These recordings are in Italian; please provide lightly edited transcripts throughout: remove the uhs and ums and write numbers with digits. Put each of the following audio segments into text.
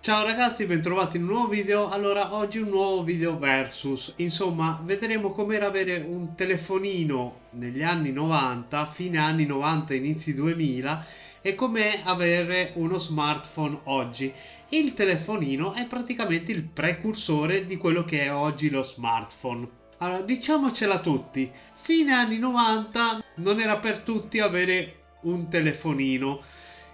Ciao ragazzi, bentrovati in un nuovo video. Allora, oggi un nuovo video versus. Insomma, vedremo com'era avere un telefonino negli anni 90, fine anni 90, inizi 2000 e com'è avere uno smartphone oggi. Il telefonino è praticamente il precursore di quello che è oggi lo smartphone. Allora, diciamocela tutti, fine anni 90 non era per tutti avere un telefonino.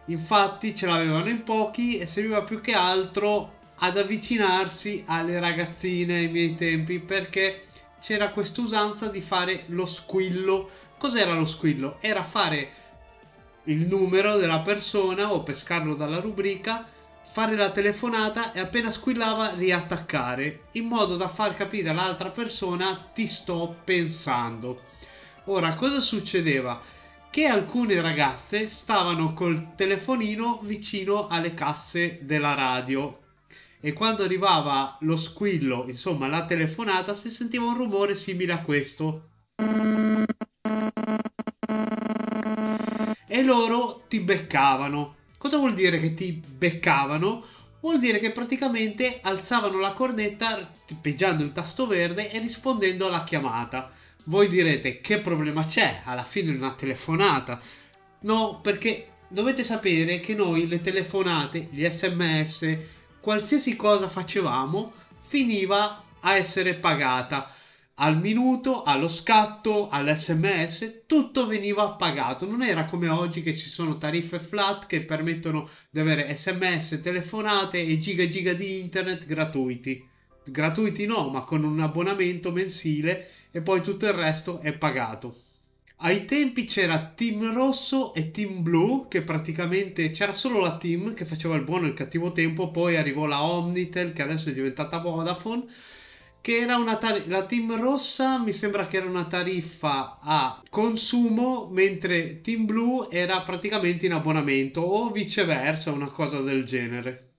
Infatti ce l'avevano in pochi e serviva più che altro ad avvicinarsi alle ragazzine ai miei tempi perché c'era quest'usanza di fare lo squillo. Cos'era lo squillo? Era fare il numero della persona o pescarlo dalla rubrica, fare la telefonata e appena squillava riattaccare, in modo da far capire all'altra persona ti sto pensando. Ora, cosa succedeva? Che alcune ragazze stavano col telefonino vicino alle casse della radio e quando arrivava lo squillo, insomma la telefonata, si sentiva un rumore simile a questo e loro ti beccavano. Cosa vuol dire che ti beccavano? Vuol dire che praticamente alzavano la cornetta pigiando il tasto verde e rispondendo alla chiamata. Voi direte che problema c'è? Alla fine è una telefonata. No, perché dovete sapere che noi le telefonate, gli sms, qualsiasi cosa facevamo finiva a essere pagata al minuto, allo scatto, all'SMS, tutto veniva pagato. Non era come oggi che ci sono tariffe flat che permettono di avere SMS, telefonate e giga e giga di internet gratuiti. Gratuiti no, ma con un abbonamento mensile e poi tutto il resto è pagato. Ai tempi c'era Team Rosso e Team Blu, che praticamente c'era solo la Team che faceva il buono e il cattivo tempo, poi arrivò la Omnitel che adesso è diventata Vodafone, che era la Team Rossa mi sembra che era una tariffa a consumo, mentre Team Blu era praticamente in abbonamento o viceversa, una cosa del genere.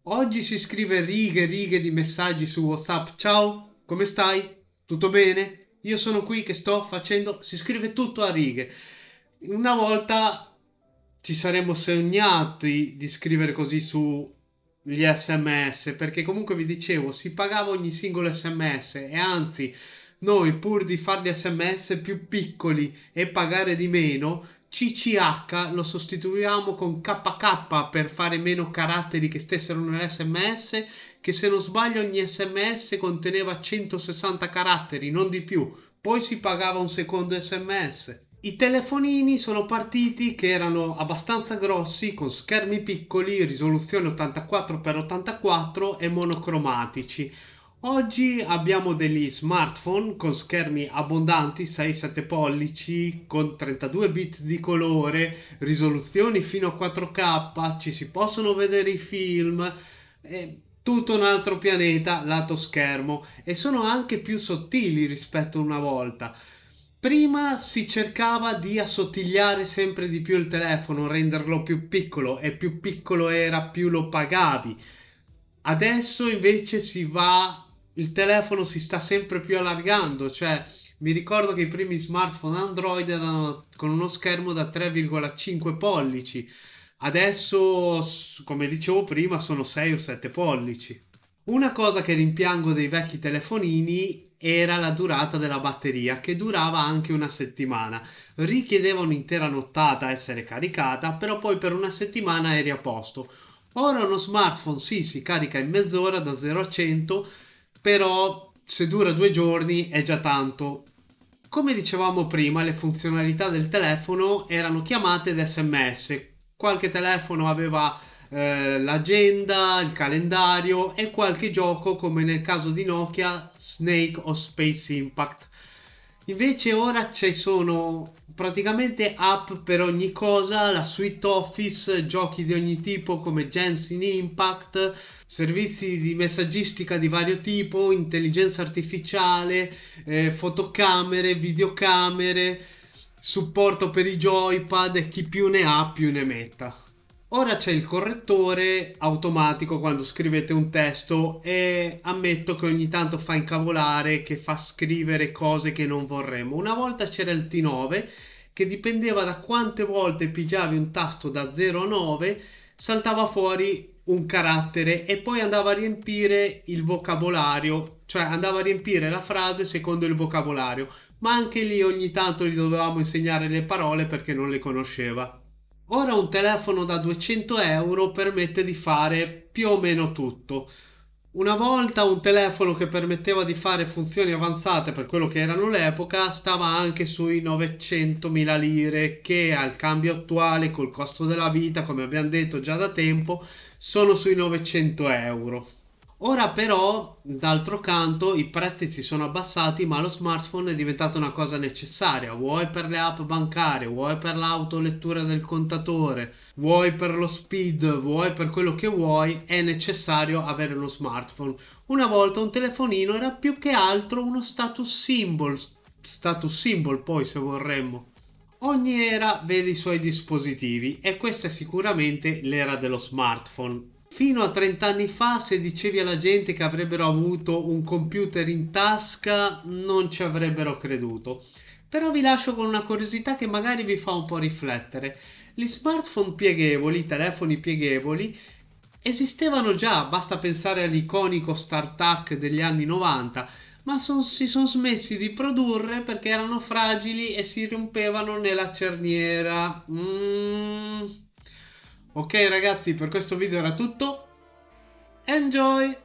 Oggi si scrive righe e righe di messaggi su WhatsApp. Ciao, come stai? Tutto bene? Io sono qui che sto facendo. Si scrive tutto a righe. Una volta ci saremmo sognati di scrivere così sugli SMS, perché comunque vi dicevo, si pagava ogni singolo SMS e anzi, noi pur di fare gli SMS più piccoli e pagare di meno, CCH lo sostituiamo con KK per fare meno caratteri che stessero nell'SMS, che se non sbaglio ogni SMS conteneva 160 caratteri, non di più. Poi si pagava un secondo SMS. I telefonini sono partiti che erano abbastanza grossi, con schermi piccoli, risoluzione 84x84 e monocromatici. Oggi abbiamo degli smartphone con schermi abbondanti, 6-7 pollici, con 32 bit di colore, risoluzioni fino a 4K, ci si possono vedere i film, è tutto un altro pianeta lato schermo e sono anche più sottili rispetto a una volta. Prima si cercava di assottigliare sempre di più il telefono, renderlo più piccolo e più piccolo era più lo pagavi. Adesso invece il telefono si sta sempre più allargando, cioè mi ricordo che i primi smartphone Android erano con uno schermo da 3,5 pollici, adesso come dicevo prima sono 6 o 7 pollici. Una cosa che rimpiango dei vecchi telefonini era la durata della batteria, che durava anche una settimana. Richiedeva un'intera nottata a essere caricata, però poi per una settimana eri a posto. Ora uno smartphone sì, si carica in mezz'ora da 0 a 100, però se dura 2 giorni è già tanto. Come dicevamo prima, le funzionalità del telefono erano chiamate ed SMS. Qualche telefono aveva l'agenda, il calendario e qualche gioco come nel caso di Nokia, Snake o Space Impact. Invece ora ci sono praticamente app per ogni cosa, la suite Office, giochi di ogni tipo come Genshin Impact, servizi di messaggistica di vario tipo, intelligenza artificiale, fotocamere, videocamere, supporto per i joypad e chi più ne ha più ne metta. Ora c'è il correttore automatico quando scrivete un testo e ammetto che ogni tanto fa incavolare, che fa scrivere cose che non vorremmo. Una volta c'era il T9 che dipendeva da quante volte pigiavi un tasto da 0 a 9, saltava fuori un carattere e poi andava a riempire il vocabolario, cioè andava a riempire la frase secondo il vocabolario, ma anche lì ogni tanto gli dovevamo insegnare le parole perché non le conosceva. Ora un telefono da 200 euro permette di fare più o meno tutto. Una volta un telefono che permetteva di fare funzioni avanzate per quello che erano l'epoca stava anche sui 900.000 lire, che al cambio attuale, col costo della vita, come abbiamo detto già da tempo, sono sui 900 euro. Ora però, d'altro canto, i prezzi si sono abbassati, ma lo smartphone è diventato una cosa necessaria. Vuoi per le app bancarie, vuoi per l'autolettura del contatore, vuoi per lo speed, vuoi per quello che vuoi, è necessario avere uno smartphone. Una volta un telefonino era più che altro uno status symbol poi se vorremmo. Ogni era vede i suoi dispositivi e questa è sicuramente l'era dello smartphone. Fino a 30 anni fa, se dicevi alla gente che avrebbero avuto un computer in tasca, non ci avrebbero creduto. Però vi lascio con una curiosità che magari vi fa un po' riflettere. Gli smartphone pieghevoli, i telefoni pieghevoli, esistevano già, basta pensare all'iconico StarTAC degli anni 90, ma si sono smessi di produrre perché erano fragili e si rompevano nella cerniera. Ok ragazzi, per questo video era tutto. Enjoy!